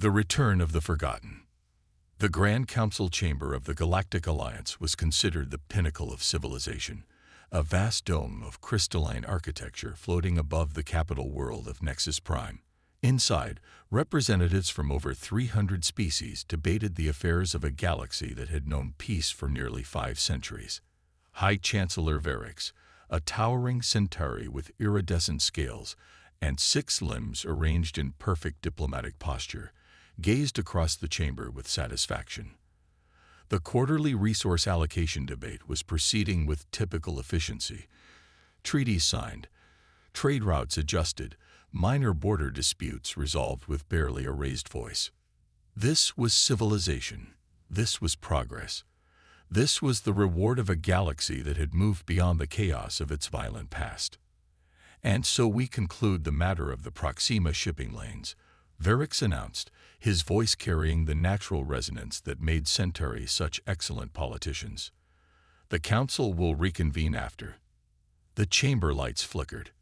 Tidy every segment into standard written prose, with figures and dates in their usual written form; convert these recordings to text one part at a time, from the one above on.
The Return of the Forgotten. The Grand Council Chamber of the Galactic Alliance was considered the pinnacle of civilization, a vast dome of crystalline architecture floating above the capital world of Nexus Prime. Inside, representatives from over 300 species debated the affairs of a galaxy that had known peace for nearly 5 centuries. High Chancellor Varix, a towering centauri with iridescent scales and 6 limbs arranged in perfect diplomatic posture, gazed across the chamber with satisfaction. The quarterly resource allocation debate was proceeding with typical efficiency. Treaties signed, trade routes adjusted, minor border disputes resolved with barely a raised voice. This was civilization. This was progress. This was the reward of a galaxy that had moved beyond the chaos of its violent past. And so we conclude the matter of the Proxima shipping lanes, Varix announced, his voice carrying the natural resonance that made Centauri such excellent politicians. The council will reconvene after. The chamber lights flickered.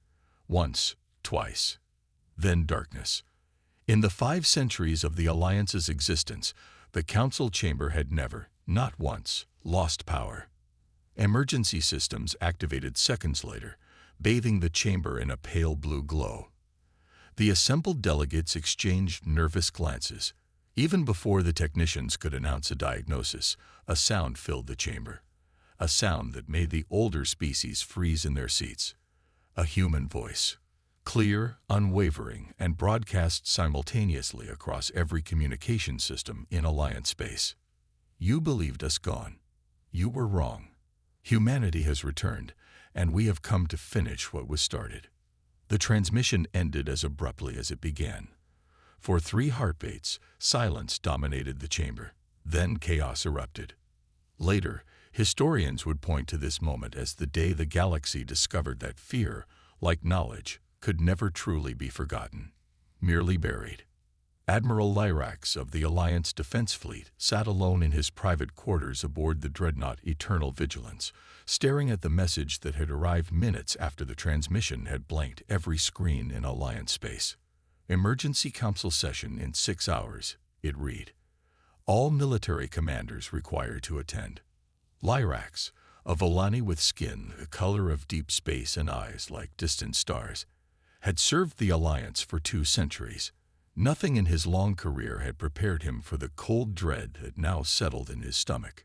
Once, twice. Then darkness. In the 5 centuries of the Alliance's existence, the council chamber had never, not once, lost power. Emergency systems activated seconds later, bathing the chamber in a pale blue glow. The assembled delegates exchanged nervous glances. Even before the technicians could announce a diagnosis, a sound filled the chamber. A sound that made the older species freeze in their seats. A human voice. Clear, unwavering, and broadcast simultaneously across every communication system in Alliance space. You believed us gone. You were wrong. Humanity has returned, and we have come to finish what was started. The transmission ended as abruptly as it began. For 3 heartbeats, silence dominated the chamber. Then chaos erupted. Later, historians would point to this moment as the day the galaxy discovered that fear, like knowledge, could never truly be forgotten, merely buried. Admiral Lyrax of the Alliance Defense Fleet sat alone in his private quarters aboard the dreadnought Eternal Vigilance, staring at the message that had arrived minutes after the transmission had blanked every screen in Alliance space. Emergency Council session in 6 hours, it read. All military commanders required to attend. Lyrax, a Volani with skin the color of deep space and eyes like distant stars, had served the Alliance for 2 centuries. Nothing in his long career had prepared him for the cold dread that now settled in his stomach.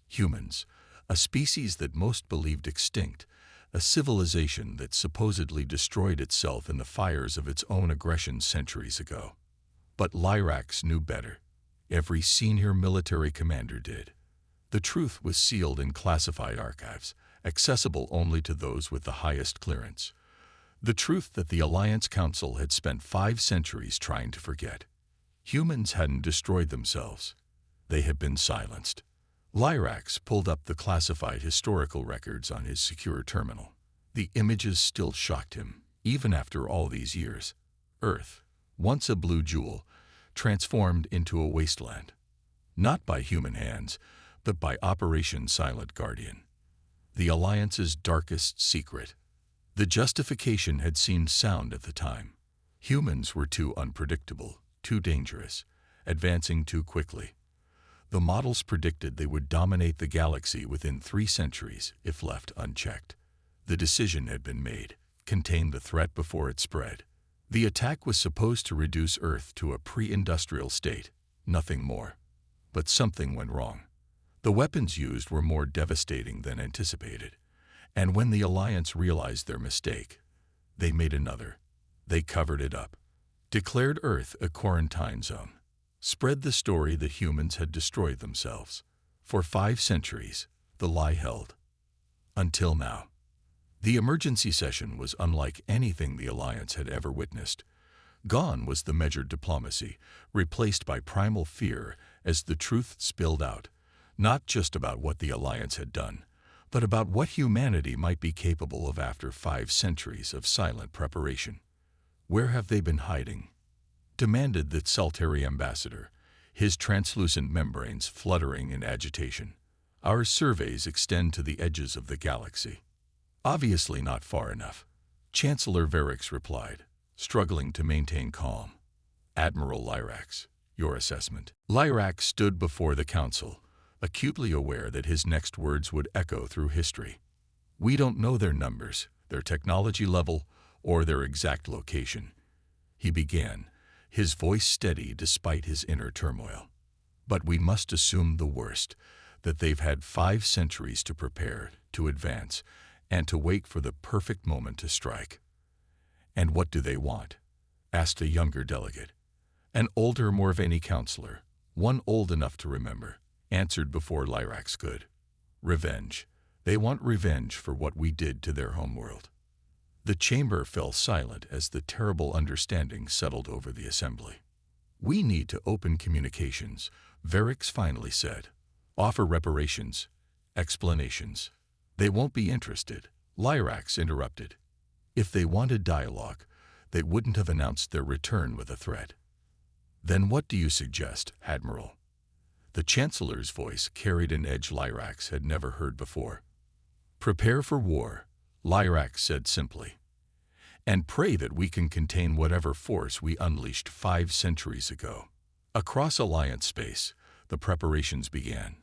Humans, a species that most believed extinct, a civilization that supposedly destroyed itself in the fires of its own aggression centuries ago. But Lyrax knew better. Every senior military commander did. The truth was sealed in classified archives, accessible only to those with the highest clearance. The truth that the Alliance Council had spent 5 centuries trying to forget. Humans hadn't destroyed themselves. They had been silenced. Lyrax pulled up the classified historical records on his secure terminal. The images still shocked him, even after all these years. Earth, once a blue jewel, transformed into a wasteland. Not by human hands, but by Operation Silent Guardian. The Alliance's darkest secret. The justification had seemed sound at the time. Humans were too unpredictable, too dangerous, advancing too quickly. The models predicted they would dominate the galaxy within 3 centuries if left unchecked. The decision had been made, contain the threat before it spread. The attack was supposed to reduce Earth to a pre-industrial state, nothing more. But something went wrong. The weapons used were more devastating than anticipated. And when the Alliance realized their mistake, they made another. They covered it up, declared Earth a quarantine zone, spread the story that humans had destroyed themselves. For 5 centuries, the lie held. Until now. The emergency session was unlike anything the Alliance had ever witnessed. Gone was the measured diplomacy, replaced by primal fear as the truth spilled out, not just about what the Alliance had done, but about what humanity might be capable of after 5 centuries of silent preparation. Where have they been hiding? Demanded the Saltari ambassador, his translucent membranes fluttering in agitation. Our surveys extend to the edges of the galaxy. Obviously not far enough. Chancellor Varix replied, struggling to maintain calm. Admiral Lyrax, your assessment. Lyrax stood before the council, acutely aware that his next words would echo through history. We don't know their numbers, their technology level, or their exact location, he began, his voice steady despite his inner turmoil. But we must assume the worst, that they've had 5 centuries to prepare, to advance, and to wait for the perfect moment to strike. And what do they want? Asked a younger delegate. An older, more veiny counselor, one old enough to remember, answered before Lyrax could. Revenge. They want revenge for what we did to their homeworld. The chamber fell silent as the terrible understanding settled over the assembly. We need to open communications, Verix finally said. Offer reparations, explanations. They won't be interested, Lyrax interrupted. If they wanted dialogue, they wouldn't have announced their return with a threat. Then what do you suggest, Admiral? The Chancellor's voice carried an edge Lyrax had never heard before. Prepare for war, Lyrax said simply, and pray that we can contain whatever force we unleashed 5 centuries ago. Across Alliance space, the preparations began.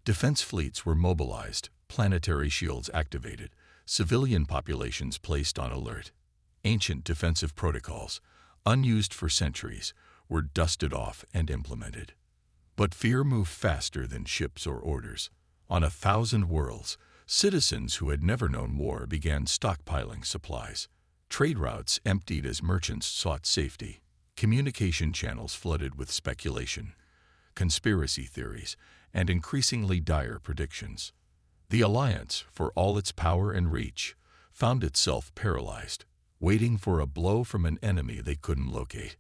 Defense fleets were mobilized, planetary shields activated, civilian populations placed on alert. Ancient defensive protocols, unused for centuries, were dusted off and implemented. But fear moved faster than ships or orders. On 1,000 worlds, citizens who had never known war began stockpiling supplies. Trade routes emptied as merchants sought safety. Communication channels flooded with speculation, conspiracy theories, and increasingly dire predictions. The Alliance, for all its power and reach, found itself paralyzed, waiting for a blow from an enemy they couldn't locate.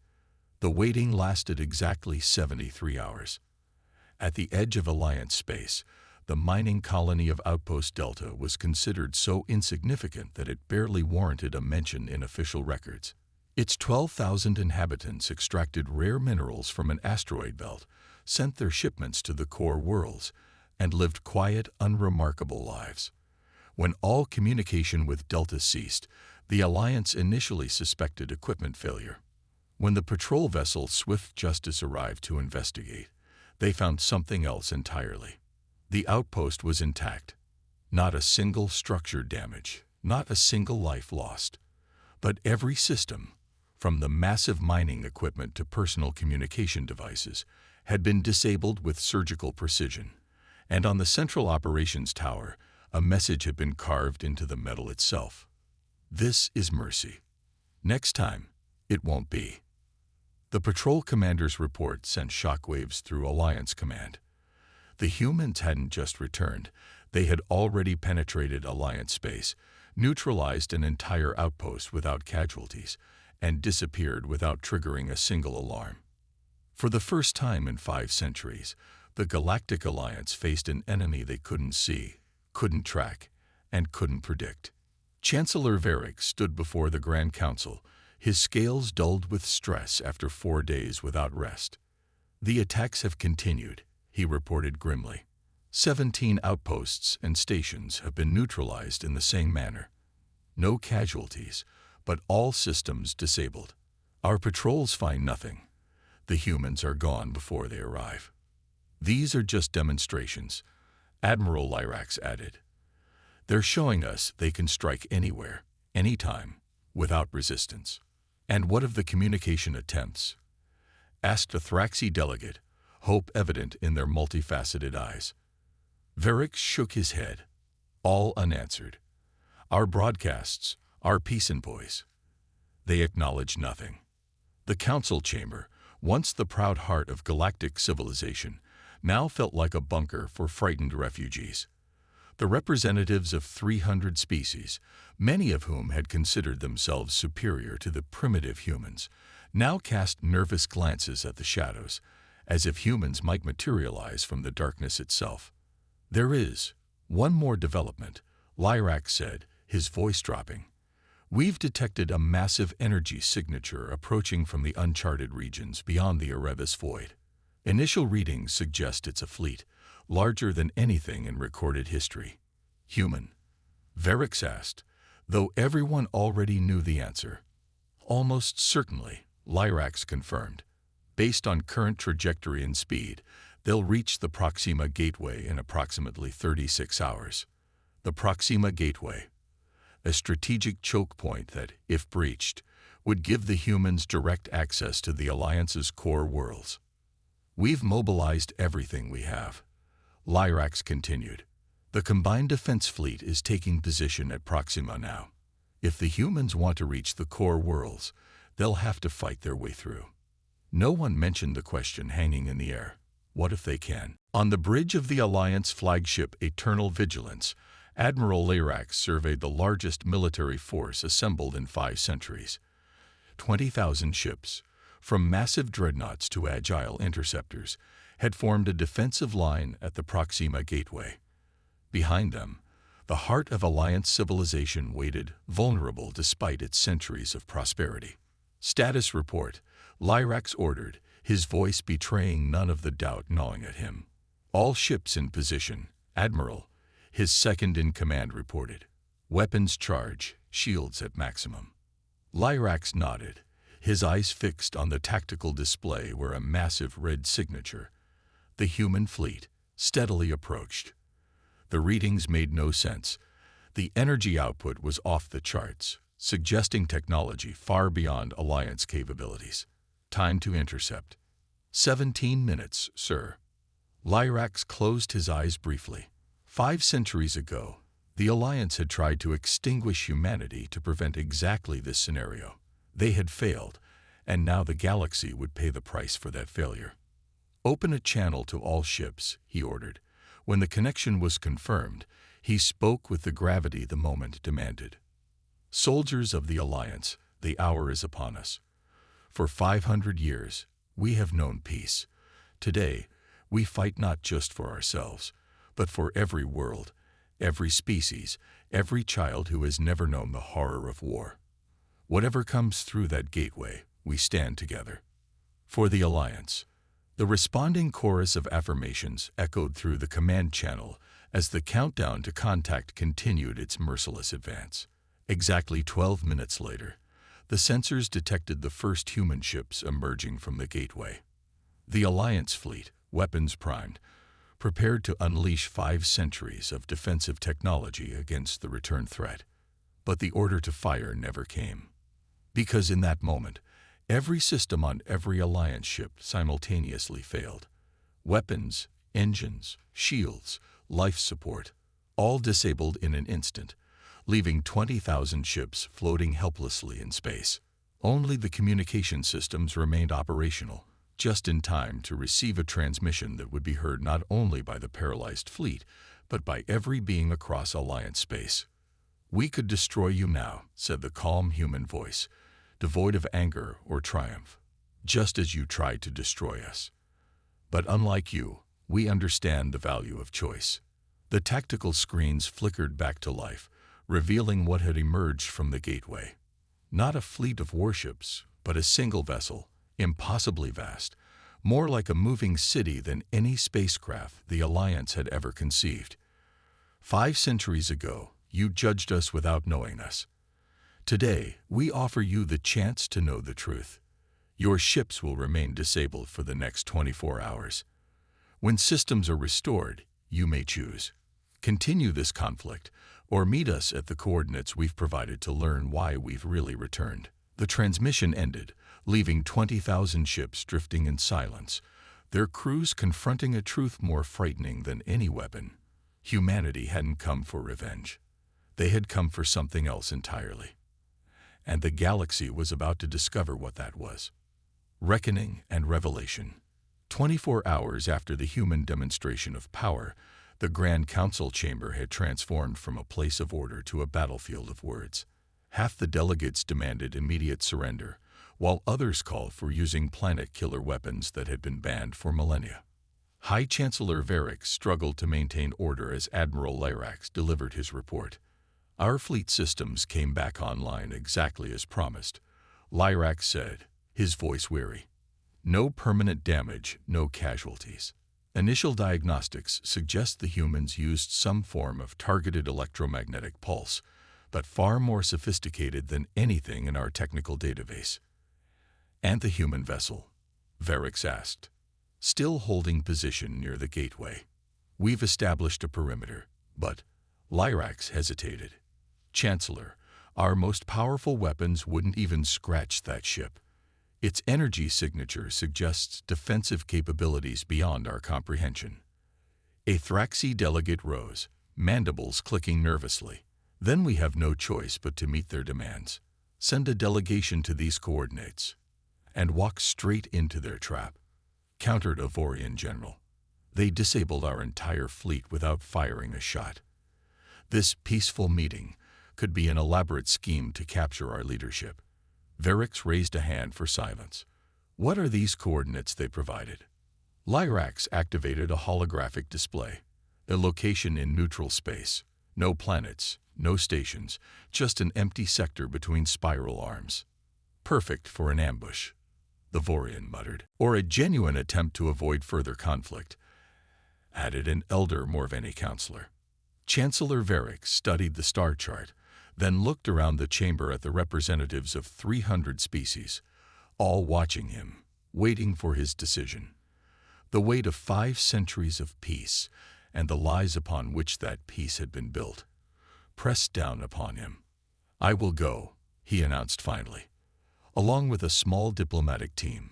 The waiting lasted exactly 73 hours. At the edge of Alliance space, the mining colony of Outpost Delta was considered so insignificant that it barely warranted a mention in official records. Its 12,000 inhabitants extracted rare minerals from an asteroid belt, sent their shipments to the core worlds, and lived quiet, unremarkable lives. When all communication with Delta ceased, the Alliance initially suspected equipment failure. When the patrol vessel Swift Justice arrived to investigate, they found something else entirely. The outpost was intact. Not a single structure damage, not a single life lost. But every system, from the massive mining equipment to personal communication devices, had been disabled with surgical precision. And on the Central Operations Tower, a message had been carved into the metal itself. This is mercy. Next time, it won't be. The patrol commander's report sent shockwaves through Alliance Command. The humans hadn't just returned, they had already penetrated Alliance space, neutralized an entire outpost without casualties, and disappeared without triggering a single alarm. For the first time in 5 centuries, the Galactic Alliance faced an enemy they couldn't see, couldn't track, and couldn't predict. Chancellor Verix stood before the Grand Council, his scales dulled with stress after 4 days without rest. The attacks have continued, he reported grimly. 17 outposts and stations have been neutralized in the same manner. No casualties, but all systems disabled. Our patrols find nothing. The humans are gone before they arrive. These are just demonstrations, Admiral Lyrax added. They're showing us they can strike anywhere, anytime, without resistance. And what of the communication attempts? Asked a Thraxi delegate, hope evident in their multifaceted eyes. Verix shook his head, all unanswered. Our broadcasts, our peace envoys. They acknowledge nothing. The council chamber, once the proud heart of galactic civilization, now felt like a bunker for frightened refugees. The representatives of 300 species, many of whom had considered themselves superior to the primitive humans, now cast nervous glances at the shadows, as if humans might materialize from the darkness itself. There is one more development, Lyrax said, his voice dropping. We've detected a massive energy signature approaching from the uncharted regions beyond the Erebus Void. Initial readings suggest it's a fleet, larger than anything in recorded history. Human? Verix asked, though everyone already knew the answer. Almost certainly, Lyrax confirmed. Based on current trajectory and speed, they'll reach the Proxima Gateway in approximately 36 hours. The Proxima Gateway, a strategic choke point that, if breached, would give the humans direct access to the Alliance's core worlds. We've mobilized everything we have, Lyrax continued. The combined defense fleet is taking position at Proxima now. If the humans want to reach the core worlds, they'll have to fight their way through. No one mentioned the question hanging in the air. What if they can? On the bridge of the Alliance flagship Eternal Vigilance, Admiral Lyrax surveyed the largest military force assembled in 5 centuries. 20,000 ships, from massive dreadnoughts to agile interceptors, had formed a defensive line at the Proxima Gateway. Behind them, the heart of Alliance civilization waited, vulnerable despite its centuries of prosperity. Status report, Lyrax ordered, his voice betraying none of the doubt gnawing at him. All ships in position, Admiral, his second-in-command reported. Weapons charge, shields at maximum. Lyrax nodded, his eyes fixed on the tactical display where a massive red signature, the human fleet, steadily approached. The readings made no sense. The energy output was off the charts, suggesting technology far beyond Alliance capabilities. Time to intercept. 17 minutes, sir. Lyrax closed his eyes briefly. 5 centuries ago, the Alliance had tried to extinguish humanity to prevent exactly this scenario. They had failed, and now the galaxy would pay the price for that failure. Open a channel to all ships, he ordered. When the connection was confirmed, he spoke with the gravity the moment demanded. Soldiers of the Alliance, the hour is upon us. For 500 years, we have known peace. Today, we fight not just for ourselves, but for every world, every species, every child who has never known the horror of war. Whatever comes through that gateway, we stand together. For the Alliance. The responding chorus of affirmations echoed through the command channel as the countdown to contact continued its merciless advance. Exactly 12 minutes later, the sensors detected the first human ships emerging from the gateway. The Alliance fleet, weapons primed, prepared to unleash 5 centuries of defensive technology against the return threat. But the order to fire never came. Because in that moment, every system on every Alliance ship simultaneously failed. Weapons, engines, shields, life support, all disabled in an instant, leaving 20,000 ships floating helplessly in space. Only the communication systems remained operational, just in time to receive a transmission that would be heard not only by the paralyzed fleet, but by every being across Alliance space. "We could destroy you now," said the calm human voice, devoid of anger or triumph, "just as you tried to destroy us. But unlike you, we understand the value of choice." The tactical screens flickered back to life, revealing what had emerged from the gateway. Not a fleet of warships, but a single vessel, impossibly vast, more like a moving city than any spacecraft the Alliance had ever conceived. 5 centuries ago, you judged us without knowing us. Today, we offer you the chance to know the truth. Your ships will remain disabled for the next 24 hours. When systems are restored, you may choose. Continue this conflict, or meet us at the coordinates we've provided to learn why we've really returned. The transmission ended, leaving 20,000 ships drifting in silence, their crews confronting a truth more frightening than any weapon. Humanity hadn't come for revenge. They had come for something else entirely. And the galaxy was about to discover what that was. Reckoning and revelation. 24 hours after the human demonstration of power, the Grand Council chamber had transformed from a place of order to a battlefield of words. Half the delegates demanded immediate surrender, while others called for using planet-killer weapons that had been banned for millennia. High Chancellor Varric struggled to maintain order as Admiral Lyrax delivered his report. "Our fleet systems came back online exactly as promised," Lyrax said, his voice weary. "No permanent damage, no casualties. Initial diagnostics suggest the humans used some form of targeted electromagnetic pulse, but far more sophisticated than anything in our technical database." "And the human vessel?" Varix asked, still holding position near the gateway. We've established a perimeter, but Lyrax hesitated. Chancellor, our most powerful weapons wouldn't even scratch that ship. Its energy signature suggests defensive capabilities beyond our comprehension. A Thraxi delegate rose, mandibles clicking nervously. Then we have no choice but to meet their demands. Send a delegation to these coordinates and walk straight into their trap, countered a Vorian general. They disabled our entire fleet without firing a shot. This peaceful meeting could be an elaborate scheme to capture our leadership. Varix raised a hand for silence. What are these coordinates they provided? Lyrax activated a holographic display, a location in neutral space. No planets, no stations, just an empty sector between spiral arms. Perfect for an ambush, the Vorian muttered. Or a genuine attempt to avoid further conflict, added an elder Morveni counselor. Chancellor Varix studied the star chart, then looked around the chamber at the representatives of 300 species, all watching him, waiting for his decision. The weight of 5 centuries of peace and the lies upon which that peace had been built pressed down upon him. I will go, he announced finally, along with a small diplomatic team.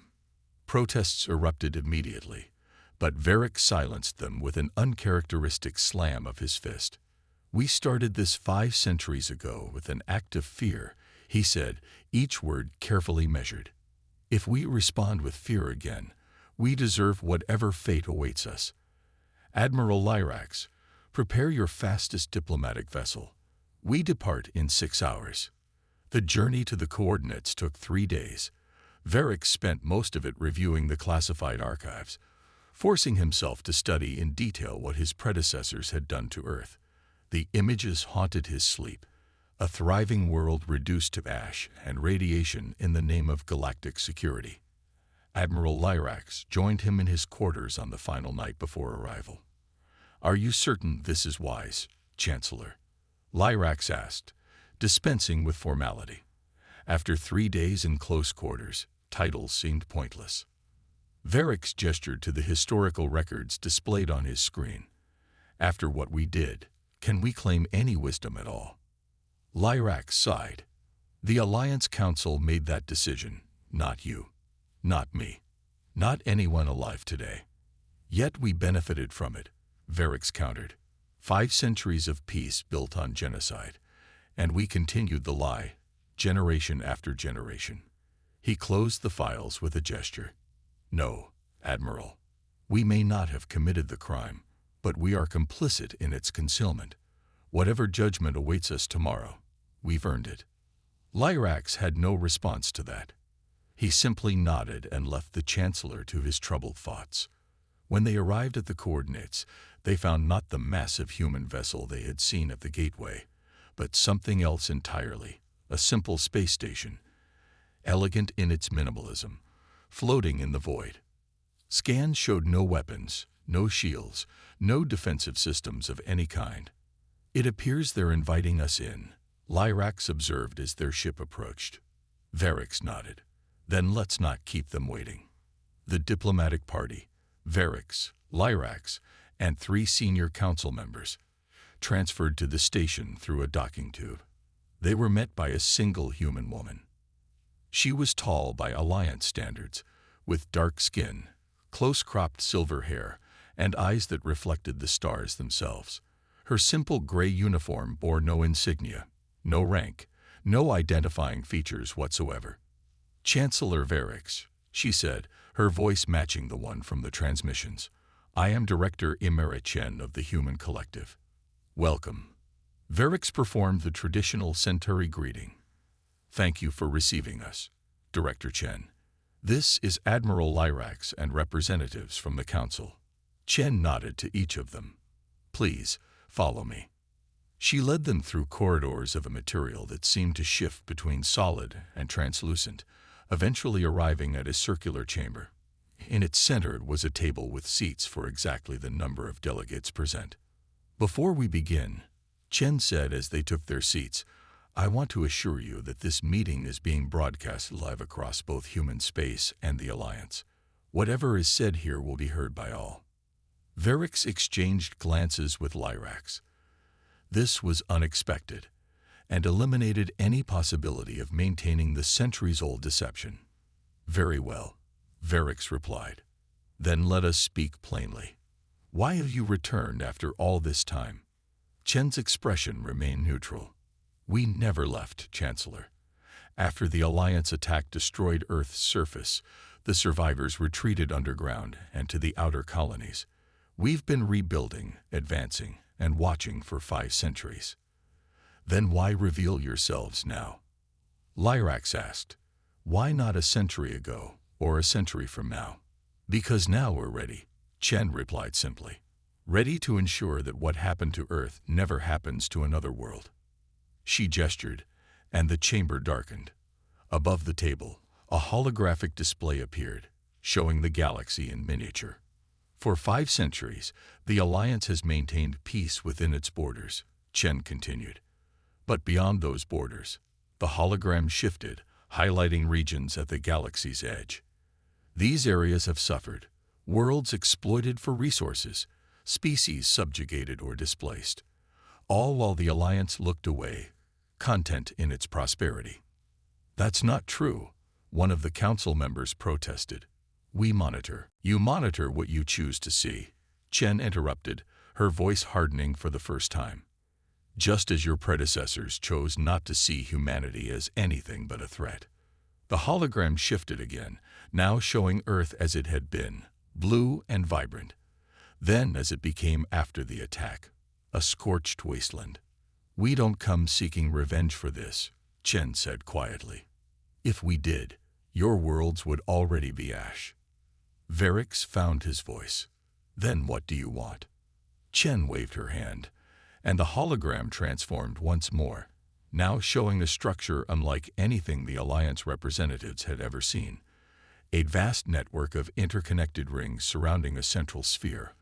Protests erupted immediately, but Varix silenced them with an uncharacteristic slam of his fist. We started this 5 centuries ago with an act of fear, he said, each word carefully measured. If we respond with fear again, we deserve whatever fate awaits us. Admiral Lyrax, prepare your fastest diplomatic vessel. We depart in 6 hours. The journey to the coordinates took 3 days. Varix spent most of it reviewing the classified archives, forcing himself to study in detail what his predecessors had done to Earth. The images haunted his sleep, a thriving world reduced to ash and radiation in the name of galactic security. Admiral Lyrax joined him in his quarters on the final night before arrival. Are you certain this is wise, Chancellor? Lyrax asked, dispensing with formality. After 3 days in close quarters, titles seemed pointless. Varix gestured to the historical records displayed on his screen. After what we did, can we claim any wisdom at all? Lyrax sighed. The Alliance Council made that decision, not you, not me, not anyone alive today. Yet we benefited from it, Varix countered. 5 centuries of peace built on genocide, and we continued the lie, generation after generation. He closed the files with a gesture. No, Admiral, we may not have committed the crime, but we are complicit in its concealment. Whatever judgment awaits us tomorrow, we've earned it. Lyrax had no response to that. He simply nodded and left the Chancellor to his troubled thoughts. When they arrived at the coordinates, they found not the massive human vessel they had seen at the gateway, but something else entirely, a simple space station, elegant in its minimalism, floating in the void. Scans showed no weapons, no shields, no defensive systems of any kind. It appears they're inviting us in, Lyrax observed as their ship approached. Varix nodded. Then let's not keep them waiting. The diplomatic party, Varix, Lyrax, and 3 senior council members, transferred to the station through a docking tube. They were met by a single human woman. She was tall by Alliance standards, with dark skin, close-cropped silver hair, and eyes that reflected the stars themselves. Her simple gray uniform bore no insignia, no rank, no identifying features whatsoever. Chancellor Varix, she said, her voice matching the one from the transmissions. I am Director Emerit Chen of the Human Collective. Welcome. Varix performed the traditional Centauri greeting. Thank you for receiving us, Director Chen. This is Admiral Lyrax and representatives from the Council. Chen nodded to each of them. Please, follow me. She led them through corridors of a material that seemed to shift between solid and translucent, eventually arriving at a circular chamber. In its center was a table with seats for exactly the number of delegates present. Before we begin, Chen said as they took their seats, I want to assure you that this meeting is being broadcast live across both human space and the Alliance. Whatever is said here will be heard by all. Varix exchanged glances with Lyrax. This was unexpected, and eliminated any possibility of maintaining the centuries-old deception. Very well, Varix replied. Then let us speak plainly. Why have you returned after all this time? Chen's expression remained neutral. We never left, Chancellor. After the Alliance attack destroyed Earth's surface, the survivors retreated underground and to the outer colonies. We've been rebuilding, advancing, and watching for 5 centuries. Then why reveal yourselves now? Lyrax asked. Why not a century ago, or a century from now? Because now we're ready, Chen replied simply. Ready to ensure that what happened to Earth never happens to another world. She gestured, and the chamber darkened. Above the table, a holographic display appeared, showing the galaxy in miniature. For 5 centuries, the Alliance has maintained peace within its borders, Chen continued. But beyond those borders, the hologram shifted, highlighting regions at the galaxy's edge. These areas have suffered, worlds exploited for resources, species subjugated or displaced, all while the Alliance looked away, content in its prosperity. That's not true, one of the council members protested. We monitor. You monitor what you choose to see, Chen interrupted, her voice hardening for the first time. Just as your predecessors chose not to see humanity as anything but a threat. The hologram shifted again, now showing Earth as it had been, blue and vibrant. Then as it became after the attack, a scorched wasteland. We don't come seeking revenge for this, Chen said quietly. If we did, your worlds would already be ash. Varix found his voice. Then what do you want? Chen waved her hand, and the hologram transformed once more, now showing a structure unlike anything the Alliance representatives had ever seen. A vast network of interconnected rings surrounding a central sphere,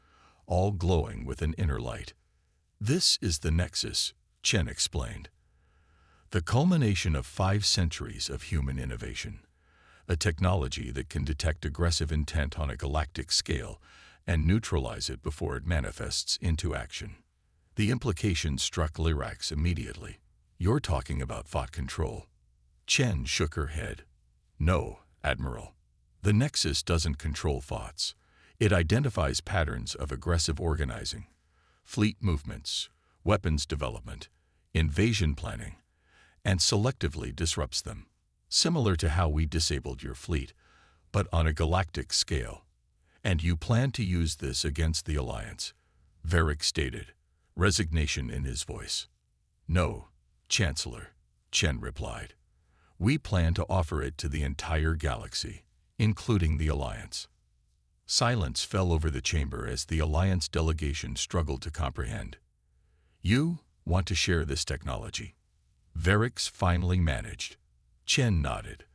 all glowing with an inner light. This is the Nexus, Chen explained. The culmination of 5 centuries of human innovation. A technology that can detect aggressive intent on a galactic scale and neutralize it before it manifests into action. The implication struck Lyrax immediately. You're talking about thought control. Chen shook her head. No, Admiral. The Nexus doesn't control thoughts. It identifies patterns of aggressive organizing, fleet movements, weapons development, invasion planning, and selectively disrupts them. Similar to how we disabled your fleet, but on a galactic scale. And you plan to use this against the Alliance, Varix stated, resignation in his voice. No, Chancellor, Chen replied. We plan to offer it to the entire galaxy, including the Alliance. Silence fell over the chamber as the Alliance delegation struggled to comprehend. You want to share this technology? Varix finally managed. Chen nodded.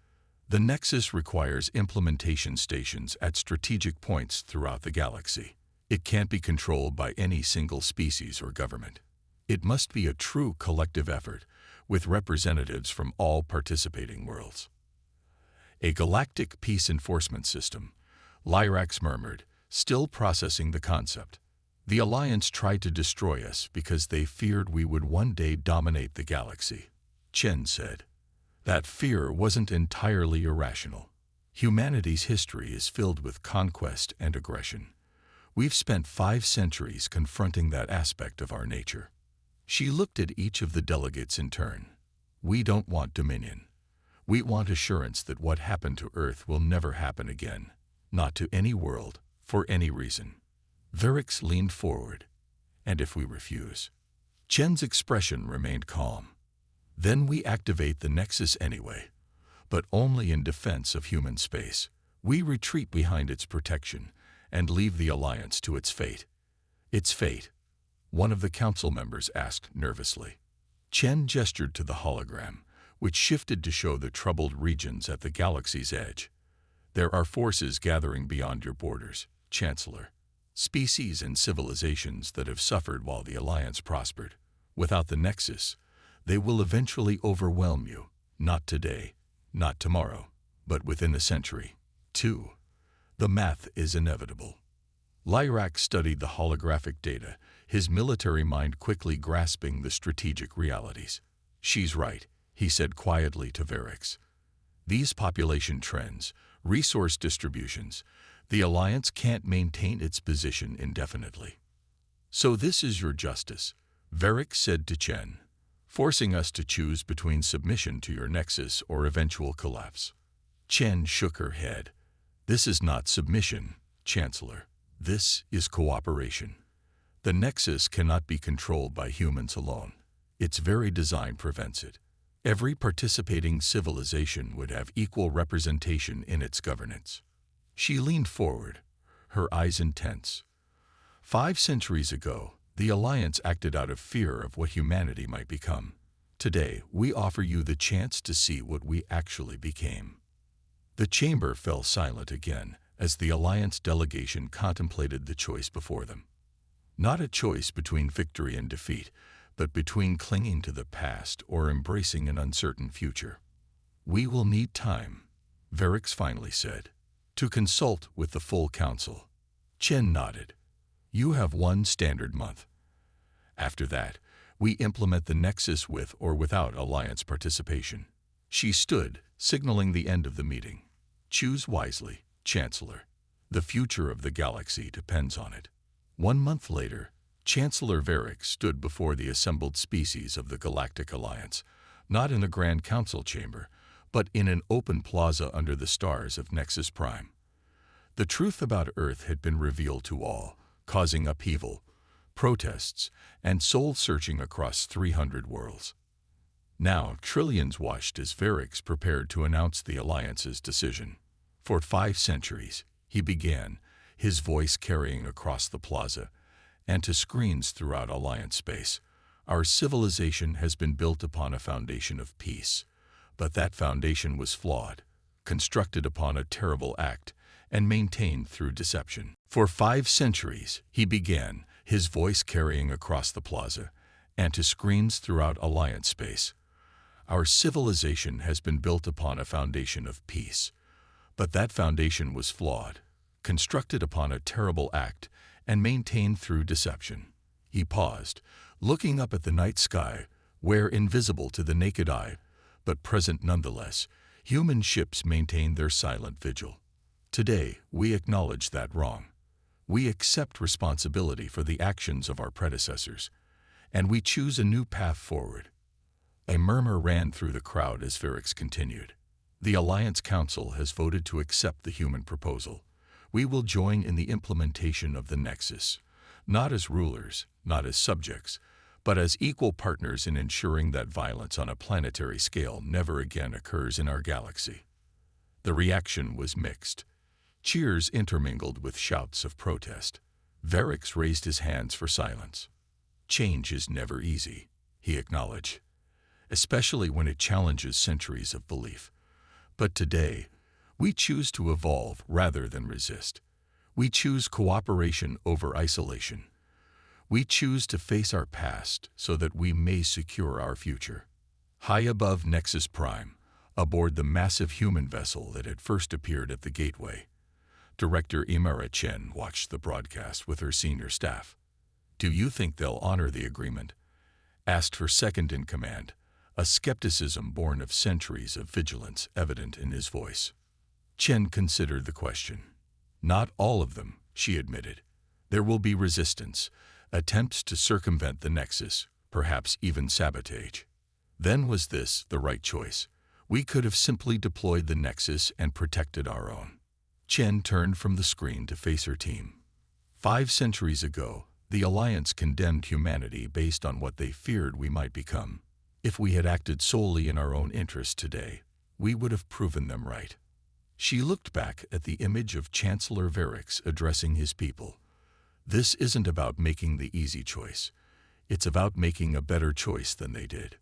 The Nexus requires implementation stations at strategic points throughout the galaxy. It can't be controlled by any single species or government. It must be a true collective effort, with representatives from all participating worlds. A galactic peace enforcement system, Lyrax murmured, still processing the concept. The Alliance tried to destroy us because they feared we would one day dominate the galaxy, Chen said. That fear wasn't entirely irrational. Humanity's history is filled with conquest and aggression. We've spent 5 centuries confronting that aspect of our nature. She looked at each of the delegates in turn. We don't want dominion. We want assurance that what happened to Earth will never happen again, not to any world, for any reason. Varix leaned forward. And if we refuse? Chen's expression remained calm. Then we activate the Nexus anyway, but only in defense of human space. We retreat behind its protection and leave the Alliance to its fate. Its fate? One of the council members asked nervously. Chen gestured to the hologram, which shifted to show the troubled regions at the galaxy's edge. There are forces gathering beyond your borders, Chancellor. Species and civilizations that have suffered while the Alliance prospered. Without the Nexus, they will eventually overwhelm you, not today, not tomorrow, but within a century. 2. The math is inevitable. Lyrak studied the holographic data, his military mind quickly grasping the strategic realities. "She's right," he said quietly to Varix. "These population trends, resource distributions, the Alliance can't maintain its position indefinitely. So this is your justice," Varix said to Chen, "forcing us to choose between submission to your nexus or eventual collapse." Chen shook her head. "This is not submission, Chancellor. This is cooperation. The nexus cannot be controlled by humans alone. Its very design prevents it. Every participating civilization would have equal representation in its governance." She leaned forward, her eyes intense. 5 centuries ago, the Alliance acted out of fear of what humanity might become. Today, we offer you the chance to see what we actually became. The chamber fell silent again as the Alliance delegation contemplated the choice before them. Not a choice between victory and defeat, but between clinging to the past or embracing an uncertain future. "We will need time," Varix finally said, "to consult with the full council." Chen nodded. "You have 1 standard month. After that, we implement the nexus with or without Alliance participation." She stood, signaling the end of the meeting. "Choose wisely, Chancellor. The future of the galaxy depends on it." 1 month later, Chancellor Varix stood before the assembled species of the Galactic Alliance, not in a Grand Council chamber, but in an open plaza under the stars of Nexus Prime. The truth about Earth had been revealed to all, causing upheaval, protests, and soul-searching across 300 worlds. Now, trillions watched as Varix prepared to announce the Alliance's decision. "For 5 centuries, he began, his voice carrying across the plaza, and to screens throughout Alliance space, our civilization has been built upon a foundation of peace. But that foundation was flawed, constructed upon a terrible act, and maintained through deception. For 5 centuries, he began, his voice carrying across the plaza, and to screens throughout Alliance space. Our civilization has been built upon a foundation of peace. But that foundation was flawed, constructed upon a terrible act, and maintained through deception." He paused, looking up at the night sky, where, invisible to the naked eye, but present nonetheless, human ships maintained their silent vigil. "Today, we acknowledge that wrong. We accept responsibility for the actions of our predecessors, and we choose a new path forward." A murmur ran through the crowd as Varix continued. "The Alliance Council has voted to accept the human proposal. We will join in the implementation of the Nexus, not as rulers, not as subjects, but as equal partners in ensuring that violence on a planetary scale never again occurs in our galaxy." The reaction was mixed. Cheers intermingled with shouts of protest. Varix raised his hands for silence. "Change is never easy," he acknowledged, "especially when it challenges centuries of belief. But today, we choose to evolve rather than resist. We choose cooperation over isolation. We choose to face our past so that we may secure our future." High above Nexus Prime, aboard the massive human vessel that had first appeared at the gateway, Director Imara Chen watched the broadcast with her senior staff. "Do you think they'll honor the agreement?" asked her second-in-command, a skepticism born of centuries of vigilance evident in his voice. Chen considered the question. "Not all of them," she admitted. "There will be resistance, attempts to circumvent the Nexus, perhaps even sabotage." Then was this the right choice? We could have simply deployed the Nexus and protected our own. Chen turned from the screen to face her team. 5 centuries ago, the Alliance condemned humanity based on what they feared we might become. If we had acted solely in our own interest today, we would have proven them right. She looked back at the image of Chancellor Varix addressing his people. "This isn't about making the easy choice. It's about making a better choice than they did."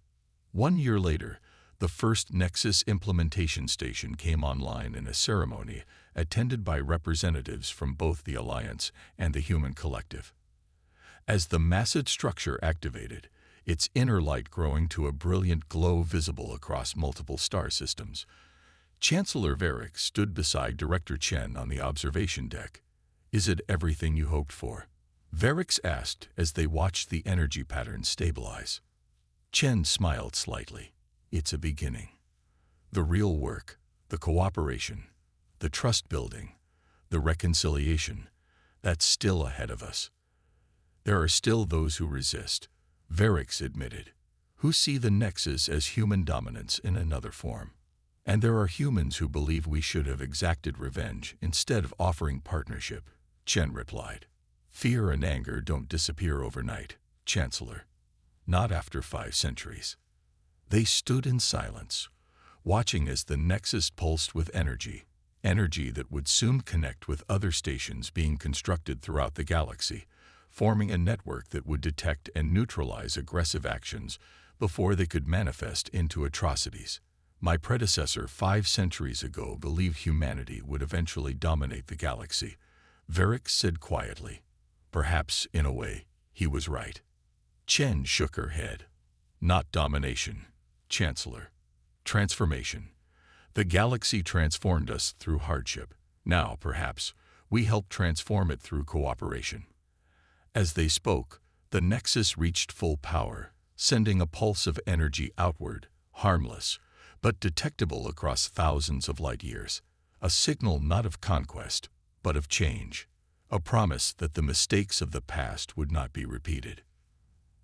1 year later, the first Nexus implementation station came online in a ceremony attended by representatives from both the Alliance and the human collective. As the massive structure activated, its inner light growing to a brilliant glow visible across multiple star systems, Chancellor Varick stood beside Director Chen on the observation deck. "Is it everything you hoped for?" Varick asked as they watched the energy patterns stabilize. Chen smiled slightly. "It's a beginning. The real work, the cooperation, the trust building, the reconciliation, that's still ahead of us. There are still those who resist," Varick admitted, "who see the Nexus as human dominance in another form. And there are humans who believe we should have exacted revenge instead of offering partnership," Chen replied. "Fear and anger don't disappear overnight, Chancellor. Not after 5 centuries." They stood in silence, watching as the Nexus pulsed with energy that would soon connect with other stations being constructed throughout the galaxy, forming a network that would detect and neutralize aggressive actions before they could manifest into atrocities. "My predecessor 5 centuries ago believed humanity would eventually dominate the galaxy," Varick said quietly. "Perhaps, in a way, he was right." Chen shook her head. "Not domination, Chancellor. Transformation. The galaxy transformed us through hardship. Now, perhaps, we help transform it through cooperation." As they spoke, the Nexus reached full power, sending a pulse of energy outward, harmless, but detectable across thousands of light years. A signal not of conquest, but of change. A promise that the mistakes of the past would not be repeated.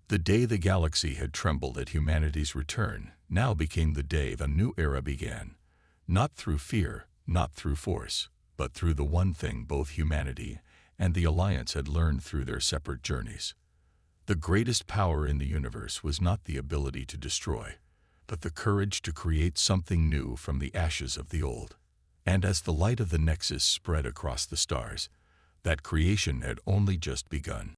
The day the galaxy had trembled at humanity's return now became the day a new era began. Not through fear, not through force, but through the one thing both humanity and the Alliance had learned through their separate journeys. The greatest power in the universe was not the ability to destroy, but the courage to create something new from the ashes of the old. And as the light of the Nexus spread across the stars, that creation had only just begun.